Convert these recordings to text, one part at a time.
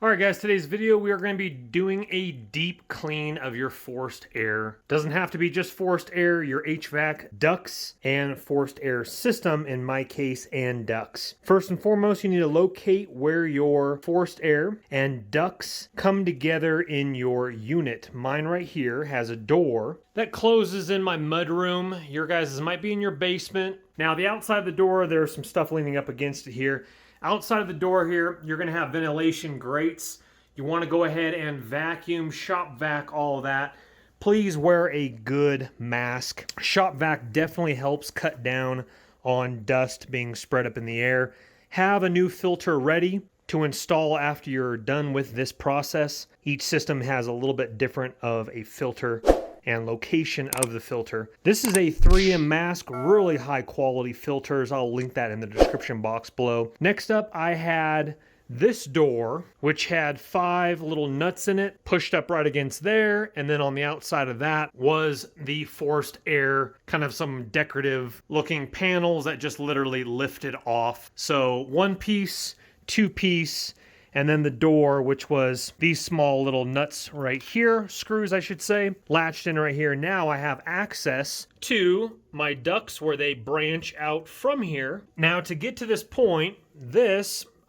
Alright guys, today's video we are going to be doing a deep clean of your forced air. Doesn't have to be just forced air, your HVAC, ducts, and forced air system in my case, and ducts. First and foremost, you need to locate where your forced air and ducts come together in your unit. Mine right here has a door that closes in my mudroom. Your guys' might be in your basement. Now the outside of the door, there's some stuff leaning up against it here. Outside of the door here, you're going to have ventilation grates. You want to go ahead and vacuum, shop vac, all of that. Please wear a good mask. Shop vac definitely helps cut down on dust being spread up in the air. Have a new filter ready to install after you're done with this process. Each system has a little bit different of a filter and location of the filter. This is a 3M mask, really high quality filters. I'll link that in the description box below. Next up, I had this door, which had 5 little nuts in it, pushed up right against there, and then on the outside of that was the forced air, kind of some decorative looking panels that just literally lifted off. So 1 piece, 2 piece, and then the door, which was these small little nuts right here, screws I should say, latched in right here. Now I have access to my ducts where they branch out from here. Now to get to this point,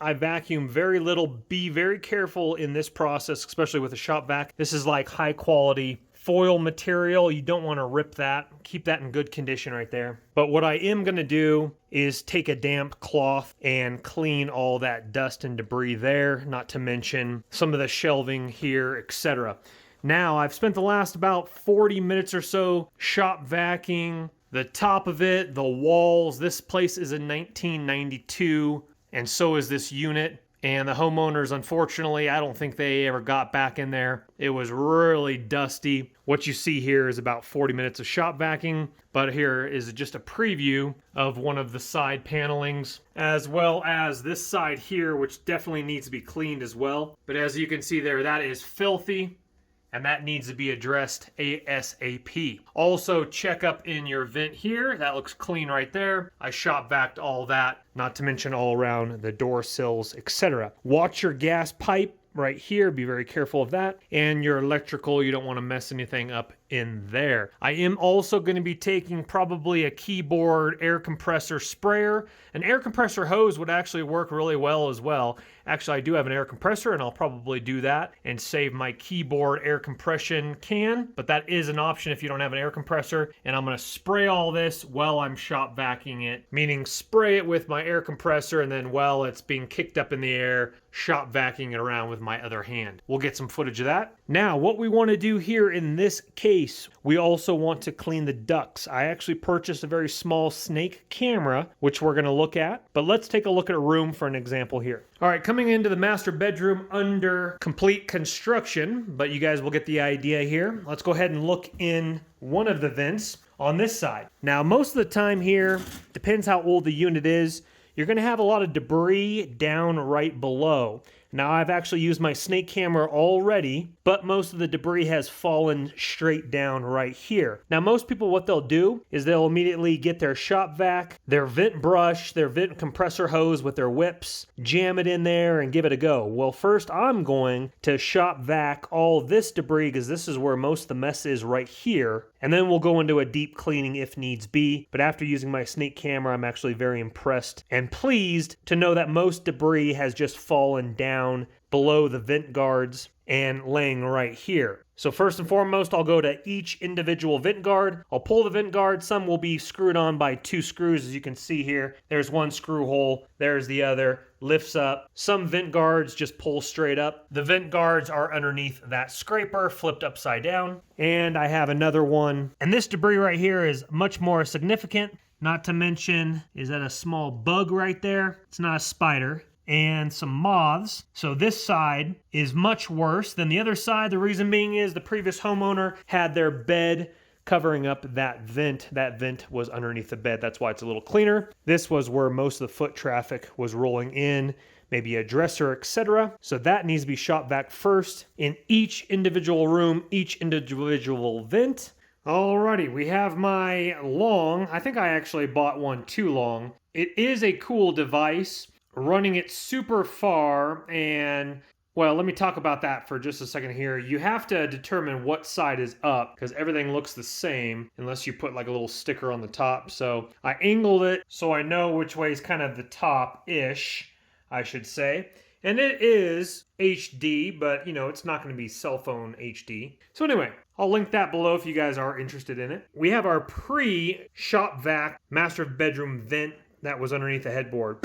I vacuum very little. Be very careful in this process, especially with a shop vac. This is like high quality foil material. You don't want to rip that. Keep that in good condition right there. But what I am going to do is take a damp cloth and clean all that dust and debris there, not to mention some of the shelving here, etc. Now, I've spent the last about 40 minutes or so shop vacuuming the top of it, the walls. This place is a 1992, and so is this unit. And the homeowners, unfortunately, I don't think they ever got back in there. It was really dusty. What you see here is about 40 minutes of shop vacuuming, but here is just a preview of one of the side panelings, as well as this side here, which definitely needs to be cleaned as well. But as you can see there, that is filthy, and that needs to be addressed ASAP. Also, check up in your vent here. That looks clean right there. I shop vac'd all that, not to mention all around the door sills, etc. Watch your gas pipe right here. Be very careful of that. And your electrical, you don't want to mess anything up in there. I am also going to be taking probably a keyboard air compressor sprayer. An air compressor hose would actually work really well as well. Actually, I do have an air compressor, and I'll probably do that and save my keyboard air compression can, but that is an option if you don't have an air compressor. And I'm going to spray all this while I'm shop vacuuming it, meaning spray it with my air compressor, and then while it's being kicked up in the air, shop vacuuming it around with my other hand. We'll get some footage of that. Now, what we want to do here in this case, we also want to clean the ducts. I actually purchased a very small snake camera, which we're going to look at, but let's take a look at a room for an example here. All right, coming into the master bedroom under complete construction, but you guys will get the idea here. Let's go ahead and look in one of the vents on this side. Now, most of the time here, depends how old the unit is, you're going to have a lot of debris down right below. Now, I've actually used my snake camera already, but most of the debris has fallen straight down right here. Now, most people, what they'll do is they'll immediately get their shop vac, their vent brush, their vent compressor hose with their whips, jam it in there and give it a go. Well, first I'm going to shop vac all this debris because this is where most of the mess is right here. And then we'll go into a deep cleaning if needs be. But after using my snake camera, I'm actually very impressed and pleased to know that most debris has just fallen down below the vent guards and laying right here. So first and foremost, I'll go to each individual vent guard. I'll pull the vent guard. Some will be screwed on by 2 screws, as you can see here. There's one screw hole. There's the other. Lifts up. Some vent guards just pull straight up. The vent guards are underneath that scraper, flipped upside down. And I have another one. And this debris right here is much more significant. Not to mention, is that a small bug right there? It's not a spider. And some moths. So this side is much worse than the other side. The reason being is the previous homeowner had their bed covering up that vent. That vent was underneath the bed. That's why it's a little cleaner. This was where most of the foot traffic was rolling in, maybe a dresser, etc. So that needs to be shot back first in each individual room, each individual vent. Alrighty, we have my long. I think I actually bought one too long. It is a cool device. Running it super far and Well, let me talk about that for just a second here. You have to determine what side is up because everything looks the same unless you put like a little sticker on the top. So I angled it so I know which way is kind of the top-ish, I should say. And it is HD, but you know, it's not going to be cell phone HD. So anyway, I'll link that below if you guys are interested in it. We have our pre-shop vac master bedroom vent that was underneath the headboard.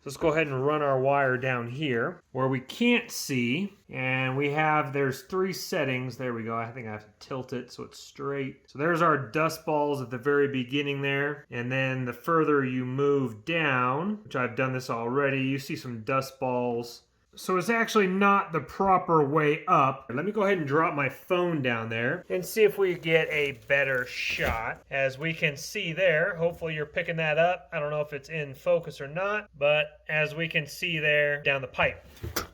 Let's go ahead and run our wire down here where we can't see. And we have, there's 3 settings. There we go. I think I have to tilt it so it's straight. So there's our dust balls at the very beginning there. And then the further you move down, which I've done this already, you see some dust balls. So it's actually not the proper way up. Let me go ahead and drop my phone down there and see if we get a better shot. As we can see there, hopefully you're picking that up. I don't know if it's in focus or not, but as we can see there down the pipe.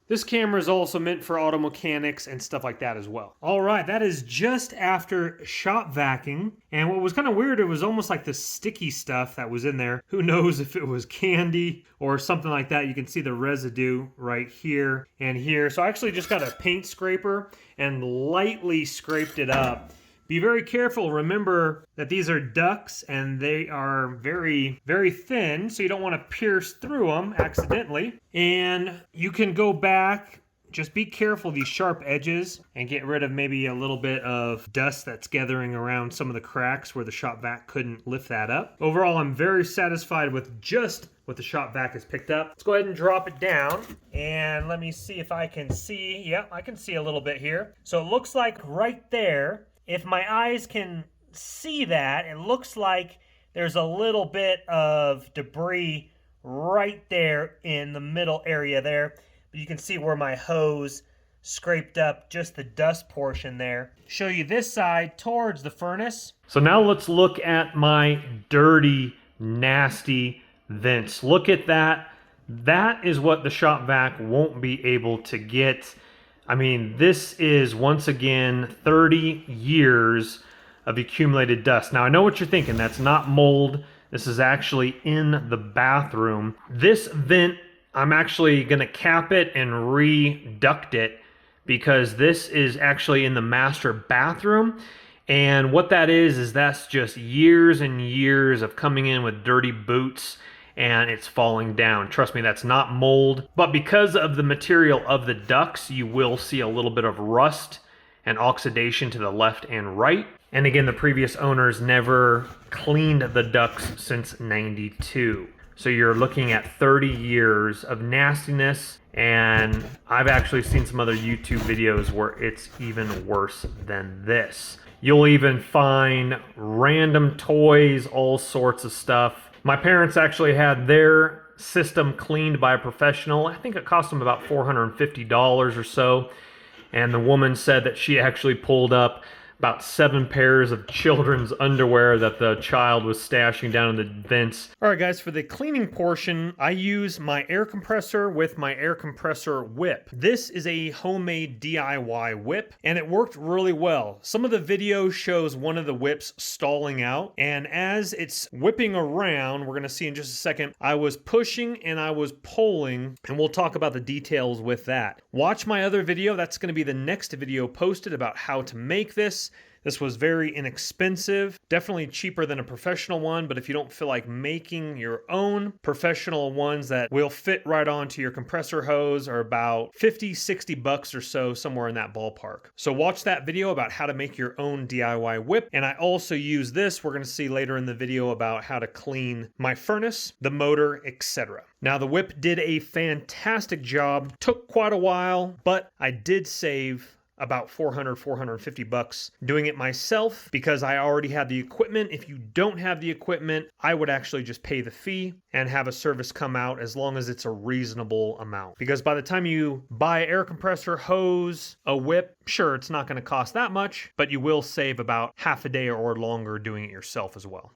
This camera is also meant for auto mechanics and stuff like that as well. All right, that is just after shop vacuuming. And what was kind of weird, it was almost like the sticky stuff that was in there. Who knows if it was candy or something like that. You can see the residue right here and here. So I actually just got a paint scraper and lightly scraped it up. Be very careful. Remember that these are ducts and they are very, very thin, so you don't want to pierce through them accidentally. And you can go back, just be careful of these sharp edges and get rid of maybe a little bit of dust that's gathering around some of the cracks where the shop vac couldn't lift that up. Overall, I'm very satisfied with just what the shop vac has picked up. Let's go ahead and drop it down and let me see if I can see. Yeah, I can see a little bit here. So it looks like right there, if my eyes can see that, it looks like there's a little bit of debris right there in the middle area there. But you can see where my hose scraped up just the dust portion there. Show you this side towards the furnace. So now let's look at my dirty, nasty vents. Look at that. That is what the shop vac won't be able to get. I mean, this is, once again, 30 years of accumulated dust. Now, I know what you're thinking. That's not mold. This is actually in the bathroom. This vent, I'm actually going to cap it and re-duct it because this is actually in the master bathroom. And what that is that's just years and years of coming in with dirty boots and it's falling down. Trust me, that's not mold. But because of the material of the ducts, you will see a little bit of rust and oxidation to the left and right. And again, the previous owners never cleaned the ducts since '92. So you're looking at 30 years of nastiness. And I've actually seen some other YouTube videos where it's even worse than this. You'll even find random toys, all sorts of stuff. My parents actually had their system cleaned by a professional. I think it cost them about $450 or so. And the woman said that she actually pulled up about 7 pairs of children's underwear that the child was stashing down in the vents. All right, guys, for the cleaning portion, I use my air compressor with my air compressor whip. This is a homemade DIY whip, and it worked really well. Some of the video shows one of the whips stalling out, and as it's whipping around, we're going to see in just a second, I was pushing and I was pulling, and we'll talk about the details with that. Watch my other video. That's going to be the next video posted about how to make this. This was very inexpensive, definitely cheaper than a professional one, but if you don't feel like making your own, professional ones that will fit right onto your compressor hose are about 50, 60 bucks or so, somewhere in that ballpark. So watch that video about how to make your own DIY whip. And I also use this, we're gonna see later in the video about how to clean my furnace, the motor, etc. Now the whip did a fantastic job, took quite a while, but I did save about 450 bucks doing it myself because I already had the equipment. If you don't have the equipment, I would actually just pay the fee and have a service come out as long as it's a reasonable amount. Because by the time you buy air compressor, hose, a whip, sure, it's not going to cost that much, but you will save about half a day or longer doing it yourself as well.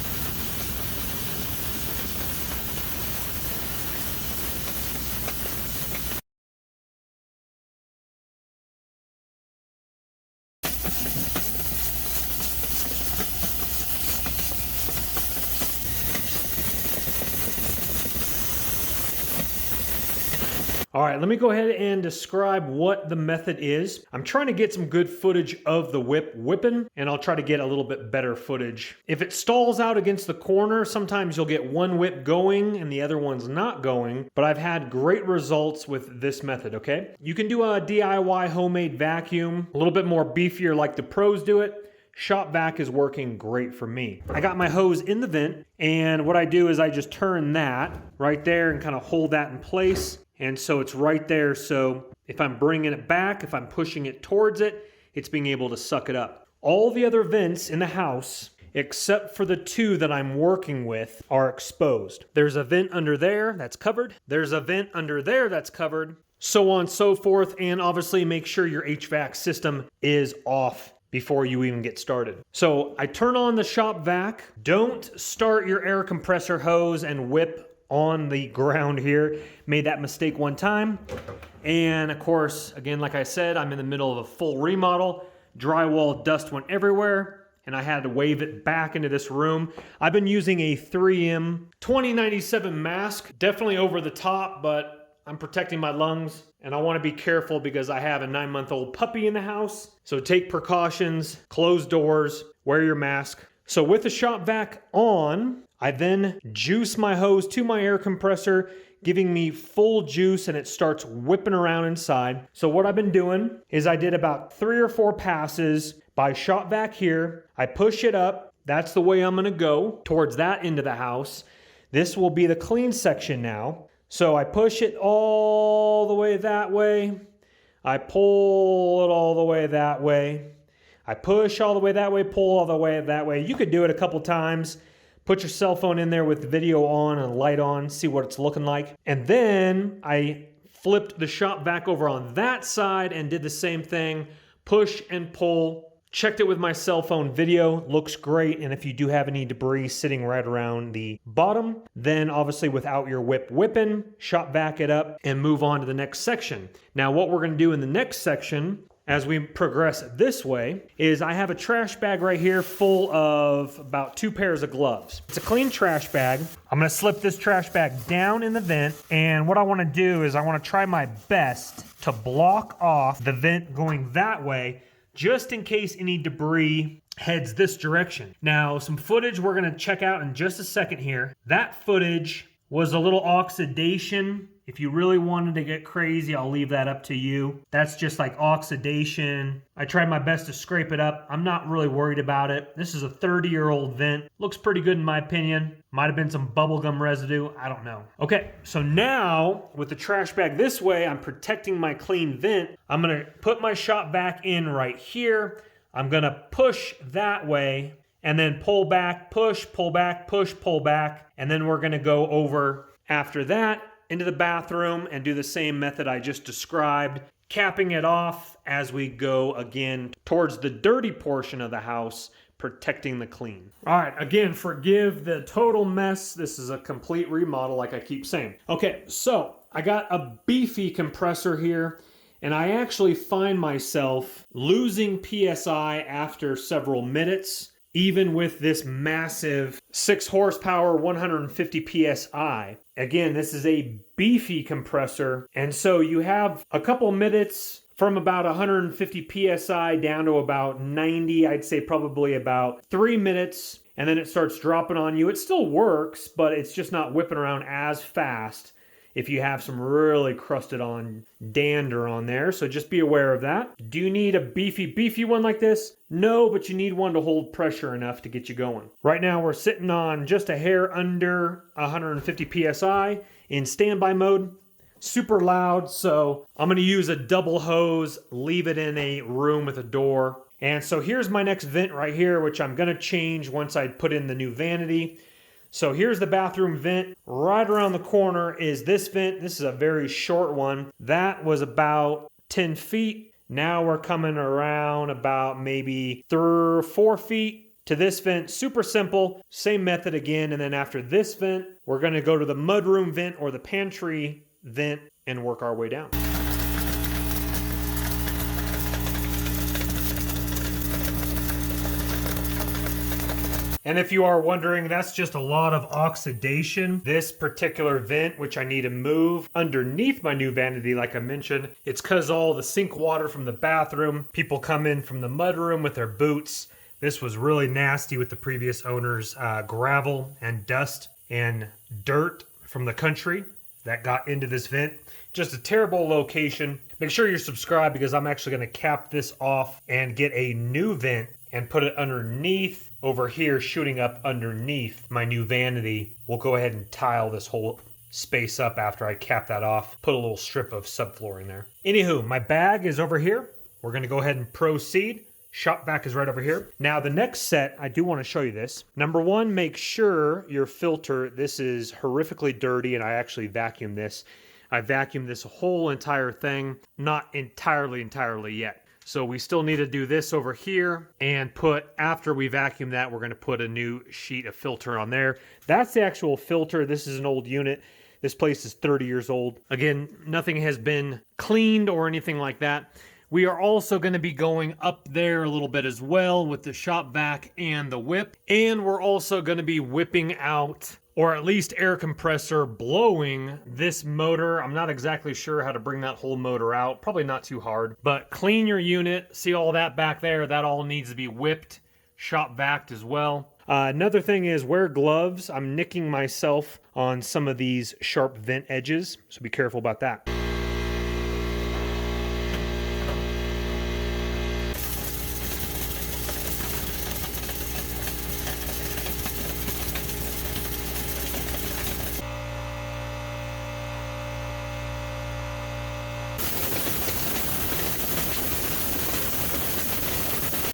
All right, let me go ahead and describe what the method is. I'm trying to get some good footage of the whipping, and I'll try to get a little bit better footage. If it stalls out against the corner, sometimes you'll get one whip going and the other one's not going, but I've had great results with this method, okay? You can do a DIY homemade vacuum, a little bit more beefier like the pros do it. Shop vac is working great for me. I got my hose in the vent, and what I do is I just turn that right there and kind of hold that in place. And so it's right there. So if I'm bringing it back, if I'm pushing it towards it, it's being able to suck it up. All the other vents in the house, except for the two that I'm working with, are exposed. There's a vent under there that's covered. There's a vent under there that's covered. So on and so forth. And obviously make sure your HVAC system is off before you even get started. So I turn on the shop vac. Don't start your air compressor hose and whip on the ground here. Made that mistake one time. And of course, again, like I said, I'm in the middle of a full remodel. Drywall dust went everywhere, and I had to wave it back into this room. I've been using a 3M 2097 mask, definitely over the top, but I'm protecting my lungs, and I want to be careful because I have a 9-month-old puppy in the house. So take precautions, close doors, wear your mask. So with the shop vac on, I then juice my hose to my air compressor, giving me full juice, and it starts whipping around inside. So what I've been doing is I did about 3 or 4 passes by shop vac here. I push it up. That's the way I'm gonna go towards that end of the house. This will be the clean section now. So I push it all the way that way. I pull it all the way that way. I push all the way that way, pull all the way that way. You could do it a couple times. Put your cell phone in there with the video on and light on, see what it's looking like. And then I flipped the shop vac over on that side and did the same thing. Push and pull. Checked it with my cell phone video, looks great. And if you do have any debris sitting right around the bottom, then obviously without your whipping, shop vac it up and move on to the next section. Now what we're gonna do in the next section as we progress this way is I have a trash bag right here full of about 2 pairs of gloves. It's a clean trash bag. I'm gonna slip this trash bag down in the vent, and what I wanna do is I wanna try my best to block off the vent going that way, just in case any debris heads this direction. Now, some footage we're gonna check out in just a second here. That footage was a little oxidation. If you really wanted to get crazy, I'll leave that up to you. That's just like oxidation. I tried my best to scrape it up. I'm not really worried about it. This is a 30-year-old vent. Looks pretty good in my opinion. Might have been some bubblegum residue. I don't know. Okay, so now with the trash bag this way, I'm protecting my clean vent. I'm gonna put my shop vac in right here. I'm gonna push that way and then pull back, push, pull back, push, pull back. And then we're gonna go over after that into the bathroom and do the same method I just described, capping it off as we go again towards the dirty portion of the house, protecting the clean. All right, again, forgive the total mess. This is a complete remodel like I keep saying. Okay, so I got a beefy compressor here, and I actually find myself losing PSI after several minutes, even with this massive 6 horsepower, 150 PSI. Again, this is a beefy compressor. And so you have a couple minutes from about 150 PSI down to about 90, I'd say probably about 3 minutes. And then it starts dropping on you. It still works, but it's just not whipping around as fast if you have some really crusted on dander on there. So just be aware of that. Do you need a beefy one like this? No, but you need one to hold pressure enough to get you going. Right now we're sitting on just a hair under 150 PSI in standby mode. Super loud, so I'm gonna use a double hose, leave it in a room with a door. And so here's my next vent right here, which I'm gonna change once I put in the new vanity. So here's the bathroom vent. Right around the corner is this vent. This is a very short one. That was about 10 feet. Now we're coming around about maybe 3 or 4 feet to this vent. Super simple. Same method again. And then after this vent, we're going to go to the mudroom vent or the pantry vent and work our way down. And if you are wondering, that's just a lot of oxidation. This particular vent, which I need to move underneath my new vanity, like I mentioned, it's because all the sink water from the bathroom, people come in from the mudroom with their boots. This was really nasty with the previous owner's gravel and dust and dirt from the country that got into this vent. Just a terrible location. Make sure you're subscribed because I'm actually going to cap this off and get a new vent and put it underneath over here, shooting up underneath my new vanity. We'll go ahead and tile this whole space up after I cap that off. Put a little strip of subflooring there. Anywho, my bag is over here. We're going to go ahead and proceed. Shop vac is right over here. Now the next set, I do want to show you this. Number one, make sure your filter, this is horrifically dirty, and I actually vacuumed this. I vacuumed this whole entire thing, not entirely yet. So we still need to do this over here and after we vacuum that, we're going to put a new sheet of filter on there. That's the actual filter. This is an old unit. This place is 30 years old. Again, nothing has been cleaned or anything like that. We are also going to be going up there a little bit as well with the shop vac and the whip. And we're also going to be whipping out, or at least air compressor blowing this motor. I'm not exactly sure how to bring that whole motor out. Probably not too hard. But clean your unit. See all that back there? That all needs to be whipped, shop vac'd as well. Another thing is wear gloves. I'm nicking myself on some of these sharp vent edges, so be careful about that.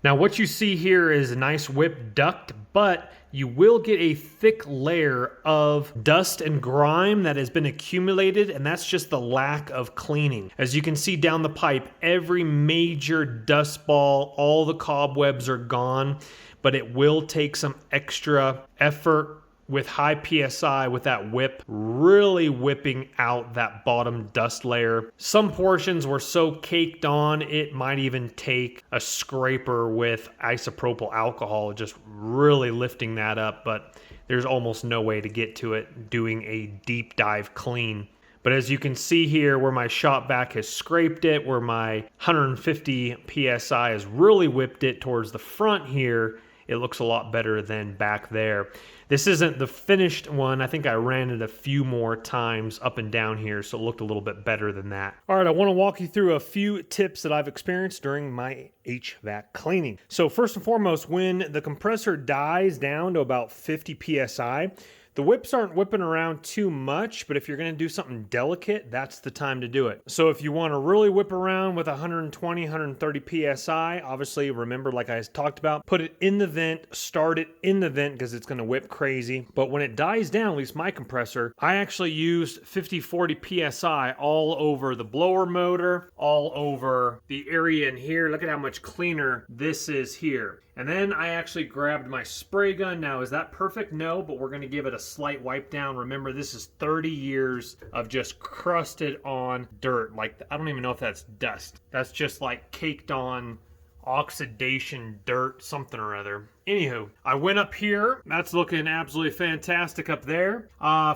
Now what you see here is a nice whipped duct, but you will get a thick layer of dust and grime that has been accumulated, and that's just the lack of cleaning. As you can see down the pipe, every major dust ball, all the cobwebs are gone, but it will take some extra effort with high PSI with that whip, really whipping out that bottom dust layer. Some portions were so caked on, it might even take a scraper with isopropyl alcohol, just really lifting that up, but there's almost no way to get to it doing a deep dive clean. But as you can see here where my shop vac has scraped it, where my 150 PSI has really whipped it towards the front here, it looks a lot better than back there. This isn't the finished one. I think I ran it a few more times up and down here, so it looked a little bit better than that. All right, I want to walk you through a few tips that I've experienced during my HVAC cleaning. So first and foremost, when the compressor dies down to about 50 PSI, the whips aren't whipping around too much, but if you're going to do something delicate, that's the time to do it. So if you want to really whip around with 120, 130 PSI, obviously remember, like I talked about, put it in the vent, start it in the vent because it's going to whip crazy. But when it dies down, at least my compressor, I actually used 50, 40 PSI all over the blower motor, all over the area in here. Look at how much cleaner this is here. And then I actually grabbed my spray gun. Now, is that perfect? No, but we're going to give it a slight wipe down. Remember, this is 30 years of just crusted on dirt. Like, I don't even know if that's dust. That's just like caked on oxidation dirt, something or other. Anywho, I went up here. That's looking absolutely fantastic up there.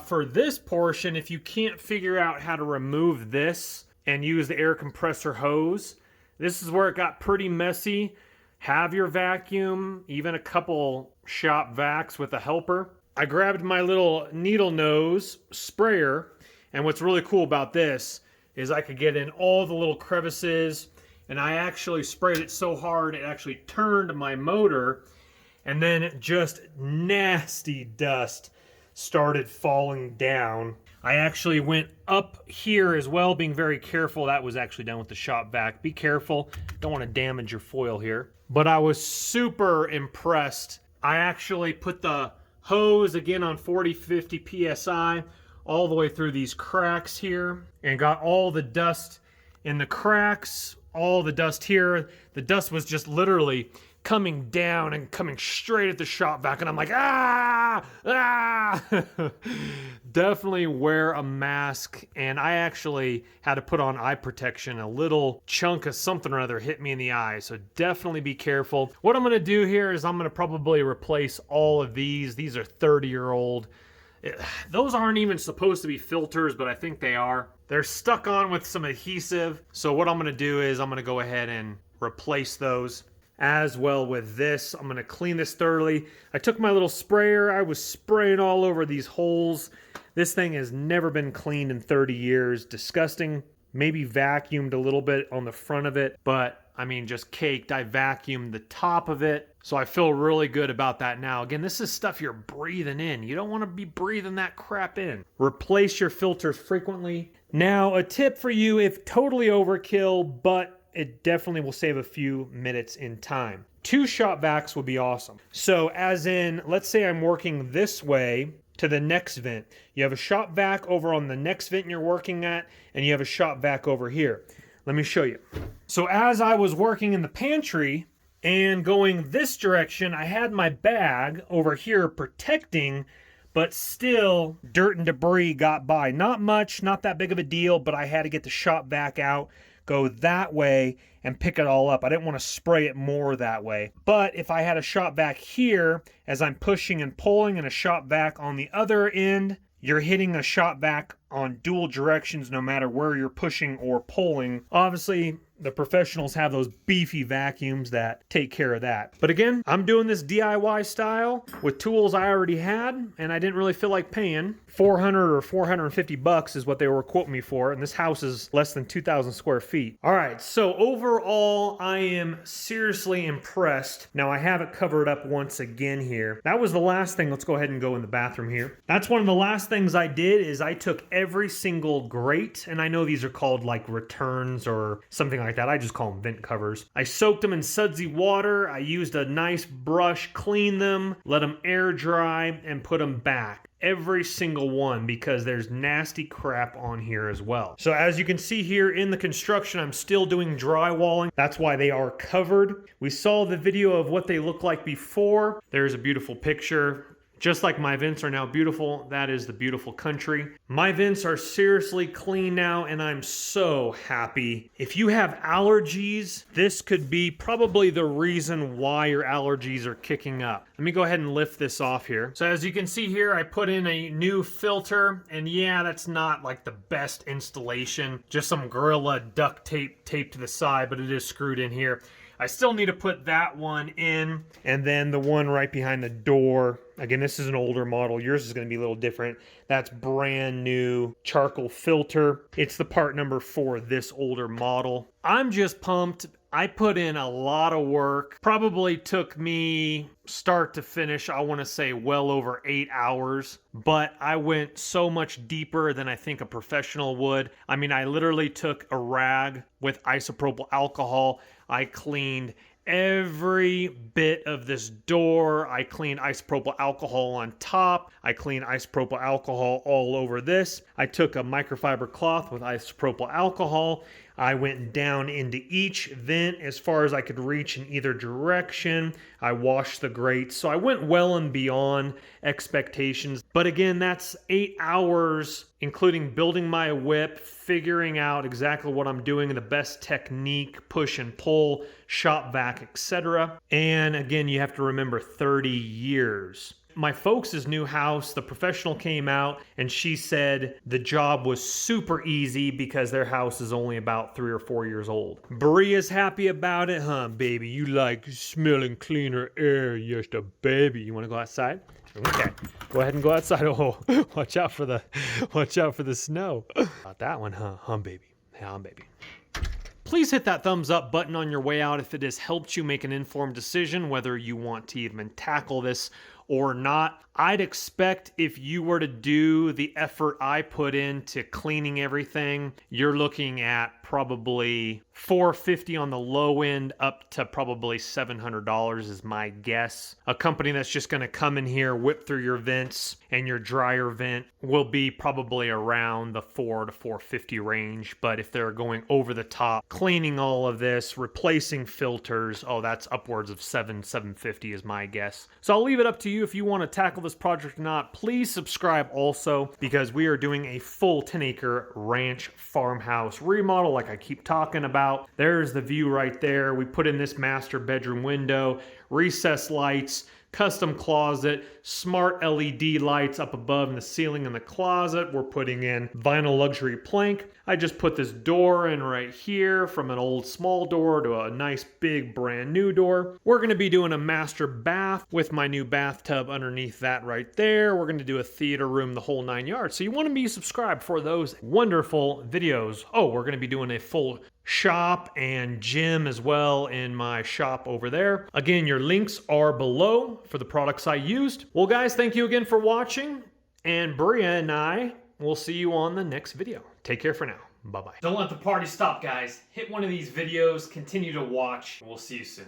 For this portion, if you can't figure out how to remove this and use the air compressor hose, this is where it got pretty messy. Have your vacuum, even a couple shop vacs with a helper. I grabbed my little needle nose sprayer, and what's really cool about this is I could get in all the little crevices, and I actually sprayed it so hard it actually turned my motor, and then just nasty dust started falling down. I actually went up here as well, being very careful. That was actually done with the shop vac. Be careful, don't want to damage your foil here. But I was super impressed. I actually put the hose again on 40, 50 PSI all the way through these cracks here and got all the dust in the cracks, all the dust here. The dust was just literally coming down and coming straight at the shop vac, and I'm like, ah. Definitely wear a mask, and I actually had to put on eye protection. A little chunk of something or other hit me in the eye, so definitely be careful. What I'm gonna do here is I'm gonna probably replace all of these. These are 30-year-old. Those aren't even supposed to be filters, but I think they are. They're stuck on with some adhesive, so what I'm gonna do is I'm gonna go ahead and replace those. As well with this, I'm gonna clean this thoroughly. I took my little sprayer, I was spraying all over these holes. This thing has never been cleaned in 30 years. Disgusting. Maybe vacuumed a little bit on the front of it, but I mean, just caked. I vacuumed the top of it, so I feel really good about that now. Again, this is stuff you're breathing in. You don't want to be breathing that crap in. Replace your filters frequently. Now, a tip for you, if totally overkill, but it definitely will save a few minutes in time. 2 shop vacs would be awesome. So as in, let's say I'm working this way to the next vent. You have a shop vac over on the next vent you're working at, and you have a shop vac over here. Let me show you. So as I was working in the pantry and going this direction, I had my bag over here protecting, but still dirt and debris got by. Not much, not that big of a deal, but I had to get the shop vac out, go that way and pick it all up. I didn't want to spray it more that way. But if I had a shop vac here, as I'm pushing and pulling, and a shop vac on the other end, you're hitting a shop vac on dual directions no matter where you're pushing or pulling. Obviously, the professionals have those beefy vacuums that take care of that. But again, I'm doing this DIY style with tools I already had, and I didn't really feel like paying. 400 or 450 bucks is what they were quoting me for, and this house is less than 2,000 square feet. All right, so overall, I am seriously impressed. Now, I have it covered up once again here. That was the last thing. Let's go ahead and go in the bathroom here. That's one of the last things I did is I took every single grate, and I know these are called like returns or something like that. I just call them vent covers. I soaked them in sudsy water. I used a nice brush, cleaned them, let them air dry, and put them back. Every single one, because there's nasty crap on here as well. So as you can see here in the construction, I'm still doing drywalling. That's why they are covered. We saw the video of what they look like before. There's a beautiful picture. Just like my vents are now beautiful, that is the beautiful country. My vents are seriously clean now, and I'm so happy. If you have allergies, this could be probably the reason why your allergies are kicking up. Let me go ahead and lift this off here. So as you can see here, I put in a new filter, and yeah, that's not like the best installation. Just some Gorilla duct tape taped to the side, but it is screwed in here. I still need to put that one in, and then the one right behind the door. Again, this is an older model. Yours is going to be a little different. That's brand new charcoal filter. It's the part number for this older model. I'm just pumped. I put in a lot of work. Probably took me start to finish, I want to say well over 8 hours, but I went so much deeper than I think a professional would. I mean, I literally took a rag with isopropyl alcohol. I cleaned every bit of this door. I cleaned isopropyl alcohol on top. I cleaned isopropyl alcohol all over this. I took a microfiber cloth with isopropyl alcohol. I went down into each vent as far as I could reach in either direction. I washed the grates. So I went well and beyond expectations. But again, that's 8 hours, including building my whip, figuring out exactly what I'm doing, the best technique, push and pull, shop vac, etc. And again, you have to remember 30 years. My folks' new house, the professional came out and she said the job was super easy because their house is only about 3 or 4 years old. Bria's happy about it, huh, baby? You like smelling cleaner air, just a baby. You want to go outside? Okay, go ahead and go outside. Oh, watch out for the snow. About that one, huh, baby? Yeah, baby. Please hit that thumbs up button on your way out if it has helped you make an informed decision whether you want to even tackle this or not. I'd expect if you were to do the effort I put into cleaning everything, you're looking at probably $450 on the low end up to probably $700 is my guess. A company that's just going to come in here, whip through your vents and your dryer vent will be probably around the $400 to $450 range. But if they're going over the top, cleaning all of this, replacing filters, oh, that's upwards of $750 is my guess. So I'll leave it up to you if you want to tackle this project or not. Please subscribe also, because we are doing a full 10-acre ranch farmhouse remodel like I keep talking about. There's the view right there. We put in this master bedroom window, recessed lights, custom closet, smart LED lights up above in the ceiling in the closet. We're putting in vinyl luxury plank. I just put this door in right here, from an old small door to a nice big brand new door. We're going to be doing a master bath with my new bathtub underneath that right there. We're going to do a theater room, the whole 9 yards. So you want to be subscribed for those wonderful videos. Oh, we're going to be doing a full shop and gym as well in my shop over there. Again, your links are below for the products I used. Well, guys, thank you again for watching, and Bria and I will see you on the next video. Take care for now. Bye-bye. Don't let the party stop, guys. Hit one of these videos, continue to watch, and we'll see you soon.